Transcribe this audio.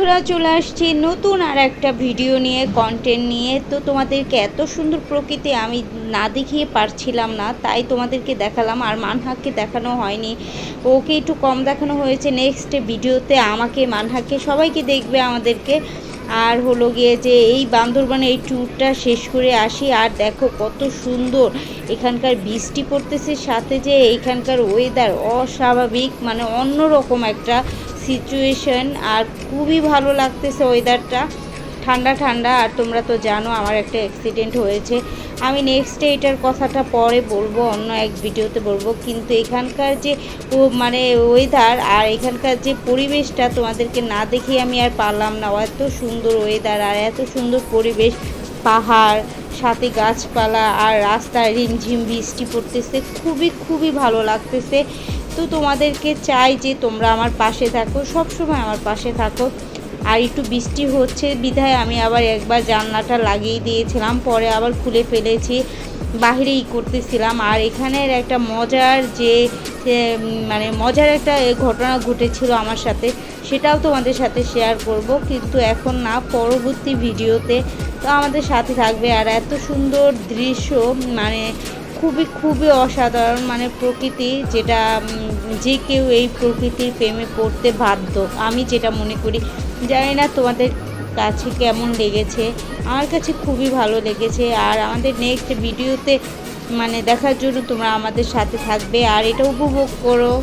বন্ধুরা, চলে আসছি নতুন আর একটা ভিডিও নিয়ে, কন্টেন্ট নিয়ে। তো তোমাদেরকে এত সুন্দর প্রকৃতি আমি না দেখিয়ে পারছিলাম না, তাই তোমাদেরকে দেখালাম। আর মানহাকে দেখানো হয়নি, ওকে একটু কম দেখানো হয়েছে। নেক্সট ভিডিওতে আমাকে, মানহাকে, সবাইকে দেখবে আমাদেরকে। আর হলো গিয়ে যে এই বান্দরবানে এই ট্যুরটা শেষ করে আসি। আর দেখো কত সুন্দর এখানকার বৃষ্টি পড়তেছে, সাথে যে এইখানকার ওয়েদার অস্বাভাবিক, মানে অন্যরকম একটা সিচুয়েশন। আর খুবই ভালো লাগতেছে ওয়েদারটা, ঠান্ডা ঠান্ডা। আর তোমরা তো জানো আমার একটা অ্যাক্সিডেন্ট হয়েছে, আমি নেক্সটে এটার কথাটা পরে বলবো, অন্য এক ভিডিওতে বলবো। কিন্তু এখানকার যে মানে ওয়েদার আর এখানকার যে পরিবেশটা তোমাদেরকে না দেখে আমি আর পারলাম না। এত সুন্দর ওয়েদার আর এত সুন্দর পরিবেশ, পাহাড়, সাথে গাছপালা, আর রাস্তায় রিমঝিম বৃষ্টি পড়তেছে, খুবই খুবই ভালো লাগতেছে। তো তোমাদেরকে চাই যে তোমরা আমার পাশে থাকো, সব সময় আমার পাশে থাকো। আর একটু বৃষ্টি হচ্ছে বিধায় আমি আবার একবার জানলাটা লাগিয়ে দিয়েছিলাম, পরে আবার খুলে ফেলেছি, বাহিরেই করতেছিলাম। আর এখানের একটা মজার যে মানে মজার একটা ঘটনা ঘটেছিল আমার সাথে, সেটাও তোমাদের সাথে শেয়ার করব, কিন্তু এখন না, পরবর্তী ভিডিওতে। তো আমাদের সাথে থাকবে। আর এত সুন্দর দৃশ্য, মানে খুবই খুবই অসাধারণ, মানে প্রকৃতি, যেটা যে কেউ এই প্রকৃতির প্রেমে পড়তে বাধ্য, আমি যেটা মনে করি। জানি না তোমাদের কাছে কেমন লেগেছে, আমার কাছে খুবই ভালো লেগেছে। আর আমাদের নেক্সট ভিডিওতে মানে দেখার জন্য তোমরা আমাদের সাথে থাকবে আর এটা উপভোগ করো।